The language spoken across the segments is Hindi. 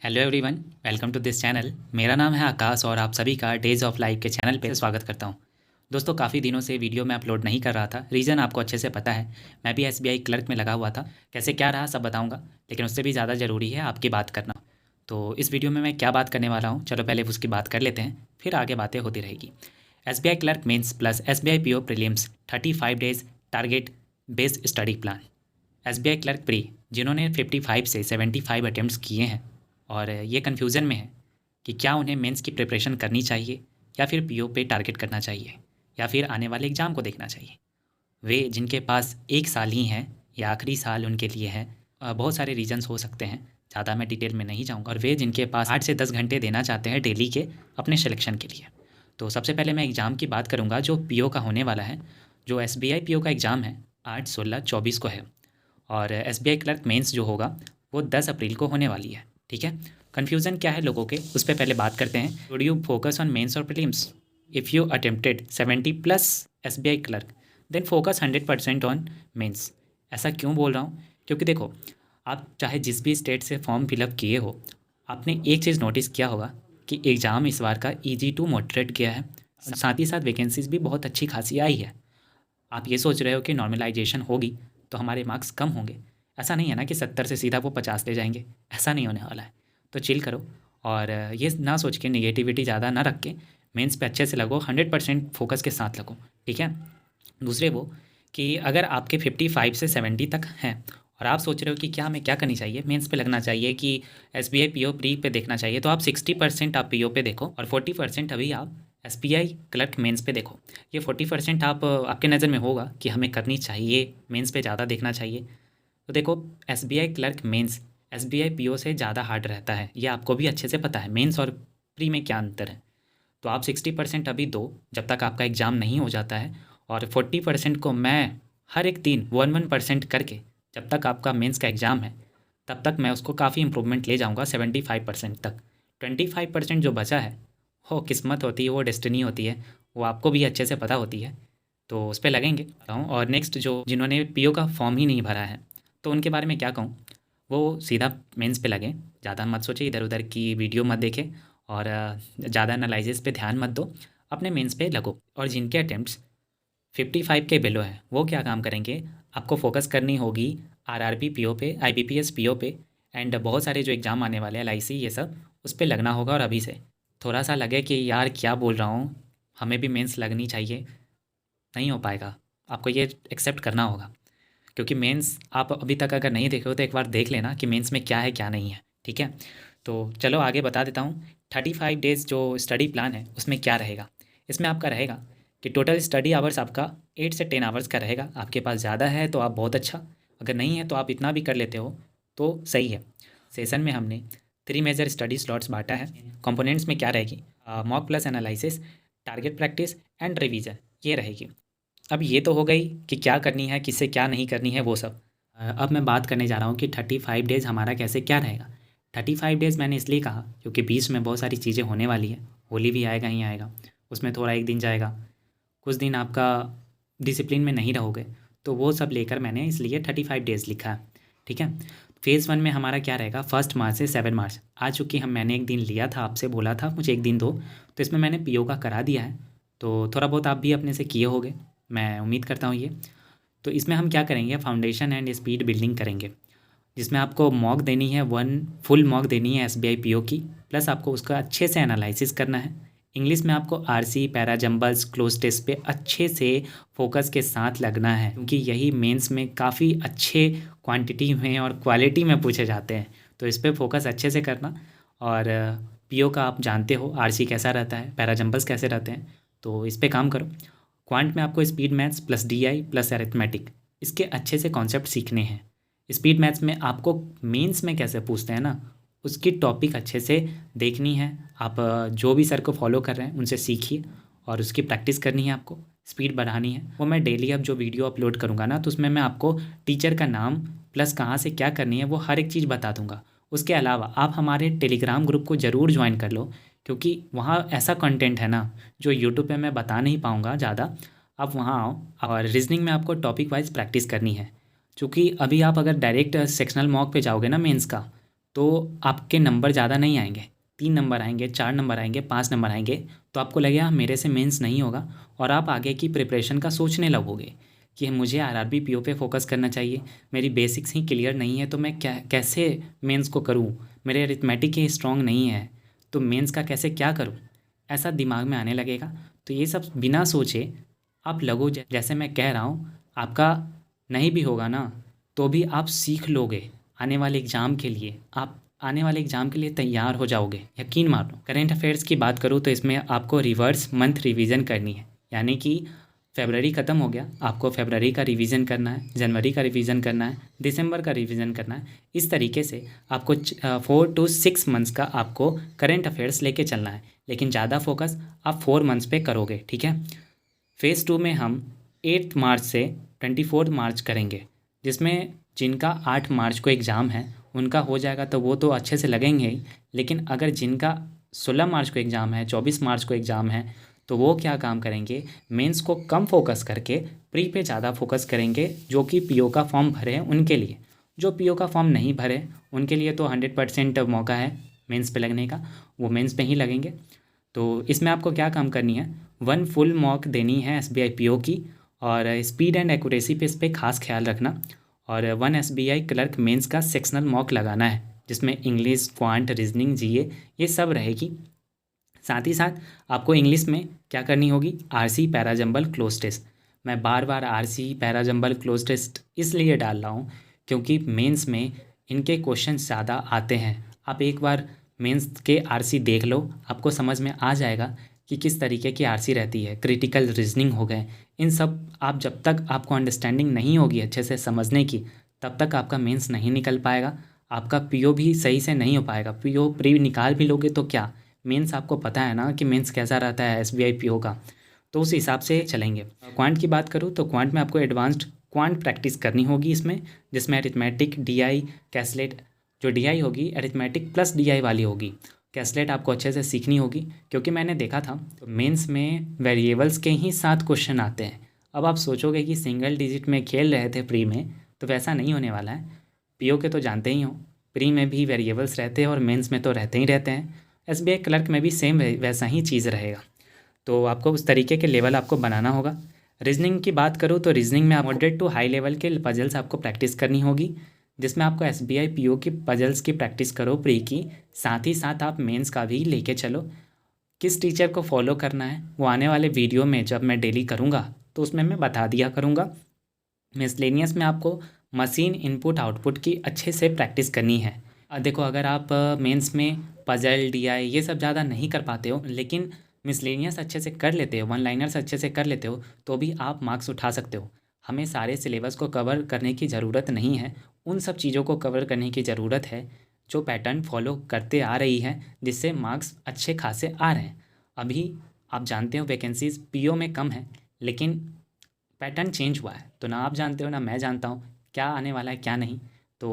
Hello everyone, welcome to this channel. मेरा नाम है आकाश और आप सभी का डेज़ ऑफ लाइफ के चैनल पे स्वागत करता हूँ। दोस्तों, काफ़ी दिनों से वीडियो मैं अपलोड नहीं कर रहा था। रीज़न आपको अच्छे से पता है, मैं भी एसबीआई क्लर्क में लगा हुआ था। कैसे क्या रहा सब बताऊँगा, लेकिन उससे भी ज़्यादा ज़रूरी है आपकी बात करना। तो इस वीडियो में मैं क्या बात करने वाला हूँ, चलो पहले उसकी बात कर लेते हैं, फिर आगे बातें होती रहेगी। SBI clerk mains plus SBI PO prelims 35 days target based study plan. SBI clerk pre जिन्होंने 55 से 75 अटेम्प्ट्स किए हैं और ये कन्फ्यूज़न में है कि क्या उन्हें मेंस की प्रिपरेशन करनी चाहिए या फिर पीओ पे टारगेट करना चाहिए या फिर आने वाले एग्ज़ाम को देखना चाहिए। वे जिनके पास एक साल ही है या आखिरी साल उनके लिए है, बहुत सारे रीजंस हो सकते हैं, ज़्यादा मैं डिटेल में नहीं जाऊँगा। और वे जिनके पास 8 से 10 घंटे देना चाहते हैं डेली के अपने सिलेक्शन के लिए। तो सबसे पहले मैं एग्ज़ाम की बात करूँगा जो पीओ का होने वाला है। जो एसबीआई पीओ का एग्ज़ाम है 8, 16, 24 को है और एसबीआई क्लर्क मेंस जो होगा वो 10 अप्रैल को होने वाली है। ठीक है, कन्फ्यूज़न क्या है लोगों के, उस पर पहले बात करते हैं। Would you focus on mains और prelims? If you attempted 70 plus SBI clerk then focus 100% on mains. ऐसा क्यों बोल रहा हूँ? क्योंकि देखो, आप चाहे जिस भी स्टेट से फॉर्म फिलअप किए हो, आपने एक चीज़ नोटिस किया होगा कि एग्ज़ाम इस बार का ईजी टू मॉडरेट गया है। साथ ही साथ वैकेंसीज भी बहुत अच्छी खासी आई है। आप ये सोच रहे हो कि नॉर्मलाइजेशन होगी तो हमारे मार्क्स कम होंगे। ऐसा नहीं है ना कि 70 से सीधा वो 50 ले जाएंगे, ऐसा नहीं होने वाला है। तो चिल करो और ये ना सोच के नेगेटिविटी ज़्यादा ना रख के मेंस पे अच्छे से लगो, 100% फोकस के साथ लगो। ठीक है। दूसरे वो कि अगर आपके 55 से 70 तक हैं और आप सोच रहे हो कि क्या हमें क्या करनी चाहिए, मेंस पे लगना चाहिए कि एसबीआई पीओ प्री पे देखना चाहिए, तो आप 60% आप पीओ पे देखो और 40% अभी आप एसबीआई क्लर्क मेंस पे देखो। ये 40% आप आपके नज़र में होगा कि हमें करनी चाहिए, मेंस पे ज़्यादा देखना चाहिए। तो देखो, SBI clerk mains SBI PO से ज़्यादा हार्ड रहता है, ये आपको भी अच्छे से पता है मेंस और प्री में क्या अंतर है। तो आप 60% अभी दो जब तक आपका एग्ज़ाम नहीं हो जाता है, और 40% को मैं हर एक दिन 1-1% करके जब तक आपका मेंस का एग्ज़ाम है तब तक मैं उसको काफ़ी इंप्रूवमेंट ले जाऊंगा 75% तक। 25% जो बचा है वो किस्मत होती है, वो डेस्टिनी होती है, वो आपको भी अच्छे से पता होती है। तो उस पे लगेंगे। और नेक्स्ट जो जिन्होंने पीओ का फॉर्म ही नहीं भरा है तो उनके बारे में क्या कहूँ, वो सीधा मेंस पे लगें। ज़्यादा मत सोचिए, इधर उधर की वीडियो मत देखें और ज़्यादा एनालिसिस पे ध्यान मत दो, अपने मेंस पे लगो। और जिनके अटेम्प्ट्स 55 के बिलो हैं वो क्या काम करेंगे, आपको फोकस करनी होगी आरआरबी पीओ पे, आईबीपीएस पीओ पे, एंड बहुत सारे जो एग्ज़ाम आने वाले हैं एलआईसी ये सब, उस पे लगना होगा। और अभी से थोड़ा सा लगे कि यार क्या बोल रहा हूँ, हमें भी मेंस लगनी चाहिए, नहीं हो पाएगा। आपको ये एक्सेप्ट करना होगा, क्योंकि मेंस आप अभी तक अगर नहीं देखे हो तो एक बार देख लेना कि मेंस में क्या है क्या नहीं है। ठीक है, तो चलो आगे बता देता हूँ। 35 डेज़ जो स्टडी प्लान है उसमें क्या रहेगा। इसमें आपका रहेगा कि टोटल स्टडी आवर्स आपका 8 से 10 आवर्स का रहेगा। आपके पास ज़्यादा है तो आप बहुत अच्छा, अगर नहीं है तो आप इतना भी कर लेते हो तो सही है। सेशन में हमने 3 मेजर स्टडी स्लॉट्स बांटा है। कंपोनेंट्स में क्या रहेगी, mock plus analysis, target practice and revision, ये रहेगी। अब ये तो हो गई कि क्या करनी है, किससे क्या नहीं करनी है वो सब। अब मैं बात करने जा रहा हूँ कि 35 डेज़ हमारा कैसे क्या रहेगा। 35 डेज़ मैंने इसलिए कहा क्योंकि बीच में बहुत सारी चीज़ें होने वाली है। होली भी आएगा ही आएगा, उसमें थोड़ा एक दिन जाएगा, कुछ दिन आपका डिसिप्लिन में नहीं रहोगे, तो वो सब लेकर मैंने इसलिए 35 डेज़ लिखा है। ठीक है। फेज़ 1 में हमारा क्या रहेगा, 1 मार्च से 7 मार्च। आज चूँकि मैंने एक दिन लिया था, आपसे बोला था मुझे एक दिन दो, तो इसमें मैंने पीओ का करा दिया है। तो थोड़ा बहुत आप भी अपने से किए होगे, मैं उम्मीद करता हूँ ये। तो इसमें हम क्या करेंगे, फाउंडेशन एंड स्पीड बिल्डिंग करेंगे, जिसमें आपको मॉक देनी है, 1 फुल मॉक देनी है एसबीआई पीओ की, प्लस आपको उसका अच्छे से एनालिसिस करना है। इंग्लिश में आपको RC, para, jumbles, cloze test पे अच्छे से फोकस के साथ लगना है, क्योंकि यही मेंस में काफ़ी अच्छे क्वांटिटी में और क्वालिटी में पूछे जाते हैं। तो इस पर फोकस अच्छे से करना। और पीओ का आप जानते हो आरसी कैसा रहता है, पैरा जंबल्स कैसे रहते हैं, तो इस पर काम करो। क्वांट में आपको speed maths plus DI plus arithmetic, इसके अच्छे से कॉन्सेप्ट सीखने हैं। स्पीड मैथ्स में आपको मेंस में कैसे पूछते हैं ना, उसकी टॉपिक अच्छे से देखनी है। आप जो भी सर को फॉलो कर रहे हैं उनसे सीखिए और उसकी प्रैक्टिस करनी है, आपको स्पीड बढ़ानी है। वो मैं डेली अब जो वीडियो अपलोड करूँगा ना, तो उसमें मैं आपको टीचर का नाम प्लस कहाँ से क्या करनी है वो हर एक चीज़ बता दूँगा। उसके अलावा आप हमारे टेलीग्राम ग्रुप को ज़रूर ज्वाइन कर लो, क्योंकि वहाँ ऐसा कंटेंट है ना जो यूट्यूब पे मैं बता नहीं पाऊँगा ज़्यादा। आप वहाँ आओ और रीजनिंग में आपको टॉपिक वाइज प्रैक्टिस करनी है। चूँकि अभी आप अगर डायरेक्ट सेक्शनल मॉक पे जाओगे ना मेंस का, तो आपके नंबर ज़्यादा नहीं आएंगे, 3 नंबर आएंगे, 4 नंबर आएंगे, 5 नंबर आएंगे, तो आपको लगेगा मेरे से मेंस नहीं होगा और आप आगे की प्रिपरेशन का सोचने लगोगे कि मुझे आरआरबी पीओ पे फोकस करना चाहिए, मेरी बेसिक्स ही क्लियर नहीं है तो मैं क्या कैसे मेंस को करूँ, मेरे अरिथमेटिक ही स्ट्रॉन्ग नहीं है तो मेंस का कैसे क्या करूँ, ऐसा दिमाग में आने लगेगा। तो ये सब बिना सोचे आप लगो, जैसे मैं कह रहा हूँ आपका नहीं भी होगा ना तो भी आप सीख लोगे, आने वाले एग्ज़ाम के लिए आप आने वाले एग्ज़ाम के लिए तैयार हो जाओगे, यकीन मानो। करेंट अफेयर्स की बात करूँ तो इसमें आपको रिवर्स मंथ रिवीजन करनी है, यानी कि फरवरी ख़त्म हो गया, आपको फरवरी का रिवीजन करना है, जनवरी का रिवीजन करना है, दिसंबर का रिवीजन करना है। इस तरीके से आपको 4 to 6 मंथ्स का आपको करेंट अफेयर्स लेके चलना है, लेकिन ज़्यादा फोकस आप 4 मंथ्स पे करोगे, ठीक है। फेज़ 2 में हम 8 मार्च से 24 मार्च करेंगे, जिसमें जिनका 8 मार्च को एग्ज़ाम है उनका हो जाएगा तो वो तो अच्छे से लगेंगे ही, लेकिन अगर जिनका 16 मार्च को एग्ज़ाम है, 24 मार्च को एग्ज़ाम है, तो वो क्या काम करेंगे, मेंस को कम फोकस करके प्री पे ज़्यादा फोकस करेंगे, जो कि पीओ का फॉर्म भरे हैं उनके लिए। जो पीओ का फॉर्म नहीं भरे उनके लिए तो 100% मौका है मेंस पे लगने का, वो मेंस पे ही लगेंगे। तो इसमें आपको क्या काम करनी है, 1 फुल मॉक देनी है एसबीआई पीओ की, और स्पीड एंड एक्यूरेसी पे इस पर खास ख्याल रखना, और 1 एसबीआई क्लर्क मेंस का सेक्शनल मॉक लगाना है, जिसमें इंग्लिश, क्वांट, रीजनिंग, जीए ये सब रहेगी। साथ ही साथ आपको इंग्लिश में क्या करनी होगी, आरसी पैराजंबल क्लोज टेस्ट। मैं बार बार आरसी पैराजंबल क्लोज टेस्ट इसलिए डाल रहा हूँ क्योंकि मेंस में इनके क्वेश्चन ज़्यादा आते हैं। आप एक बार मेंस के आरसी देख लो, आपको समझ में आ जाएगा कि किस तरीके की आरसी रहती है। क्रिटिकल रीजनिंग हो गए, इन सब आप जब तक आपको अंडरस्टैंडिंग नहीं होगी अच्छे से समझने की, तब तक आपका मेंस नहीं निकल पाएगा, आपका पीओ भी सही से नहीं हो पाएगा। पीओ प्री निकाल भी लोगे तो क्या, मेंस आपको पता है ना कि मेंस कैसा रहता है एसबीआई पीओ का, तो उस हिसाब से चलेंगे। क्वांट की बात करूँ तो क्वांट में आपको एडवांस्ड क्वांट प्रैक्टिस करनी होगी इसमें, जिसमें अरिथमेटिक, डीआई, कैसलेट, जो डीआई होगी अरिथमेटिक प्लस डीआई वाली होगी, कैसलेट आपको अच्छे से सीखनी होगी, क्योंकि मैंने देखा था तो मेंस में वेरिएबल्स के ही 7 क्वेश्चन आते हैं। अब आप सोचोगे कि सिंगल डिजिट में खेल रहे थे प्री में, तो वैसा नहीं होने वाला है। पीओ के तो जानते ही हो, प्री में भी वेरिएबल्स रहते हैं और मेंस में तो रहते ही रहते हैं। एसबीआई क्लर्क में भी सेम वैसा ही चीज़ रहेगा, तो आपको उस तरीके के लेवल आपको बनाना होगा। रीजनिंग की बात करूँ तो रीजनिंग में आप मॉडरेट टू हाई लेवल के पजल्स आपको प्रैक्टिस करनी होगी, जिसमें आपको एसबीआई पीओ की पजल्स की प्रैक्टिस करो प्री की, साथ ही साथ आप मेंस का भी लेके चलो। किस टीचर को फॉलो करना है वो आने वाले वीडियो में जब मैं डेली करूँगा तो उसमें मैं बता दिया करूँगा। मिसलेनियस में आपको मशीन इनपुट आउटपुट की अच्छे से प्रैक्टिस करनी है। देखो, अगर आप मेंस में पजल, डीआई ये सब ज़्यादा नहीं कर पाते हो, लेकिन मिसलेनियस अच्छे से कर लेते हो, वन लाइनर्स अच्छे से कर लेते हो, तो भी आप मार्क्स उठा सकते हो। हमें सारे सिलेबस को कवर करने की ज़रूरत नहीं है, उन सब चीज़ों को कवर करने की ज़रूरत है जो पैटर्न फॉलो करते आ रही है, जिससे मार्क्स अच्छे खासे आ रहे हैं। अभी आप जानते हो वैकेंसीज़ पीओ में कम है, लेकिन पैटर्न चेंज हुआ है, तो ना आप जानते हो ना मैं जानता हूँ क्या आने वाला है क्या नहीं। तो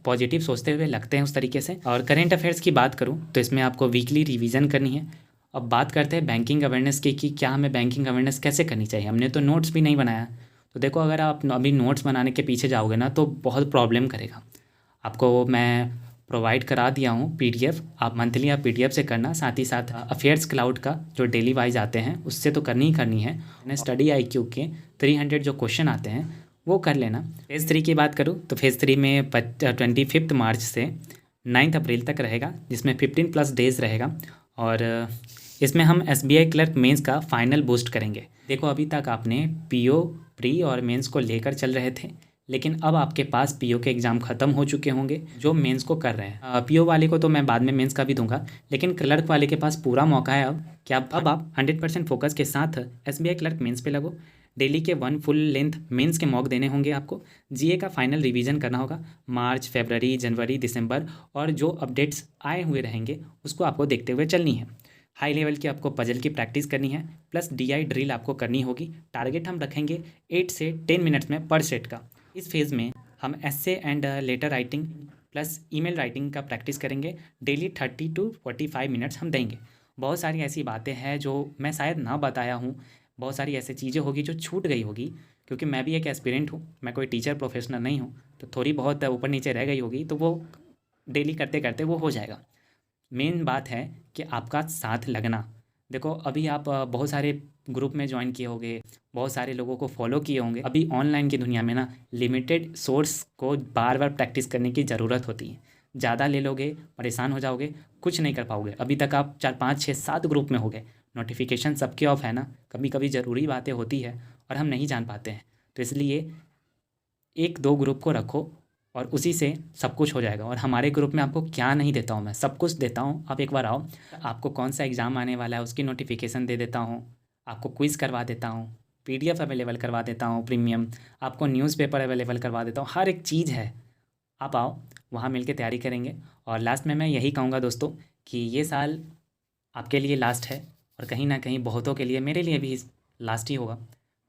पॉजिटिव सोचते हुए लगते हैं उस तरीके से। और करेंट अफेयर्स की बात करूँ तो इसमें आपको वीकली रिवीजन करनी है। अब बात करते हैं बैंकिंग अवेयरनेस की कि क्या हमें बैंकिंग अवेयरनेस कैसे करनी चाहिए। हमने तो नोट्स भी नहीं बनाया, तो देखो अगर आप अभी नोट्स बनाने के पीछे जाओगे ना तो बहुत प्रॉब्लम करेगा। आपको मैं प्रोवाइड करा दिया हूँ पीडीएफ, आप मंथली आप पीडीएफ से करना, साथ ही साथ अफेयर्स क्लाउड का जो डेली वाइज आते हैं उससे तो करनी ही करनी है। स्टडी आईक्यू के 300 जो क्वेश्चन आते हैं वो कर लेना। फेज़ 3 की बात करूँ तो फेज़ 3 में 25 मार्च से 9 अप्रैल तक रहेगा, जिसमें 15+ डेज़ रहेगा, और इसमें हम एसबीआई क्लर्क मेंस का फाइनल बूस्ट करेंगे। देखो, अभी तक आपने पीओ, प्री और मेंस को लेकर चल रहे थे, लेकिन अब आपके पास पीओ के एग्ज़ाम ख़त्म हो चुके होंगे जो मेंस को कर रहे हैं। पीओ वाले को तो मैं बाद में मेंस का भी दूंगा, लेकिन क्लर्क वाले के पास पूरा मौका है अब कि अब आप 100% फोकस के साथ एसबीआई क्लर्क मेंस पे लगो। डेली के 1 फुल लेंथ मेंस के मॉक देने होंगे आपको। जीए का फाइनल रिवीजन करना होगा, मार्च, फरवरी, जनवरी, दिसंबर, और जो अपडेट्स आए हुए रहेंगे उसको आपको देखते हुए चलनी है। हाई लेवल की आपको पजल की प्रैक्टिस करनी है, प्लस डीआई ड्रिल आपको करनी होगी। टारगेट हम रखेंगे 8 से 10 मिनट्स में पर सेट का। इस फेज़ में हम essay and letter writing plus email writing का प्रैक्टिस करेंगे। डेली 30 to 45 मिनट्स हम देंगे। बहुत सारी ऐसी बातें हैं जो मैं शायद ना बताया हूँ, बहुत सारी ऐसी चीज़ें होगी जो छूट गई होगी, क्योंकि मैं भी एक एस्पिरेंट हूँ, मैं कोई टीचर प्रोफेशनल नहीं हूँ, तो थोड़ी बहुत ऊपर नीचे रह गई होगी, तो वो डेली करते करते वो हो जाएगा। मेन बात है कि आपका साथ लगना। देखो अभी आप बहुत सारे ग्रुप में ज्वाइन किए होंगे, बहुत सारे लोगों को फॉलो किए होंगे। अभी ऑनलाइन की दुनिया में ना लिमिटेड सोर्स को बार बार प्रैक्टिस करने की ज़रूरत होती है। ज़्यादा ले लोगे परेशान हो जाओगे, कुछ नहीं कर पाओगे। अभी तक आप 4 5 6 7 ग्रुप में हो गए, नोटिफिकेशन सबके ऑफ है ना। कभी कभी ज़रूरी बातें होती है और हम नहीं जान पाते हैं, तो इसलिए 1 2 ग्रुप को रखो और उसी से सब कुछ हो जाएगा। और हमारे ग्रुप में आपको क्या नहीं देता हूँ, मैं सब कुछ देता हूँ। आप एक बार आओ, आपको कौन सा एग्ज़ाम आने वाला है उसकी नोटिफिकेशन दे देता हूँ, आपको क्विज़ करवा देता हूँ, पीडीएफ अवेलेबल करवा देता हूँ प्रीमियम, आपको न्यूज़पेपर अवेलेबल करवा देता हूँ, हर एक चीज़ है। आप आओ, वहाँ मिल के तैयारी करेंगे। और लास्ट में मैं यही कहूँगा दोस्तों कि ये साल आपके लिए लास्ट है और कहीं ना कहीं बहुतों के लिए, मेरे लिए भी लास्ट ही होगा।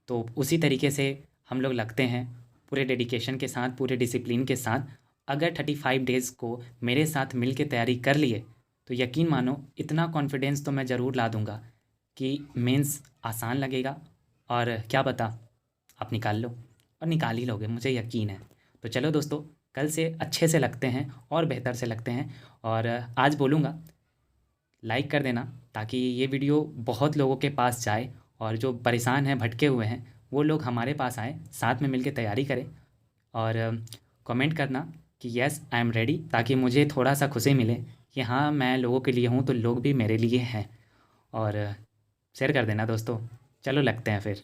तो उसी तरीके से हम लोग लगते हैं पूरे डेडिकेशन के साथ, पूरे डिसिप्लिन के साथ। अगर 35 डेज़ को मेरे साथ मिल के तैयारी कर लिए तो यकीन मानो इतना कॉन्फिडेंस तो मैं ज़रूर ला दूंगा कि मेंस आसान लगेगा। और क्या पता आप निकाल लो, और निकाल ही लोगे, मुझे यकीन है। तो चलो दोस्तों, कल से अच्छे से लगते हैं और बेहतर से लगते हैं। और आज बोलूँगा लाइक कर देना ताकि ये वीडियो बहुत लोगों के पास जाए और जो परेशान हैं, भटके हुए हैं, वो लोग हमारे पास आएँ, साथ में मिलके तैयारी करें। और कमेंट करना कि यस आई एम रेडी, ताकि मुझे थोड़ा सा खुशी मिले कि हाँ मैं लोगों के लिए हूँ तो लोग भी मेरे लिए हैं। और शेयर कर देना दोस्तों। चलो लगते हैं फिर।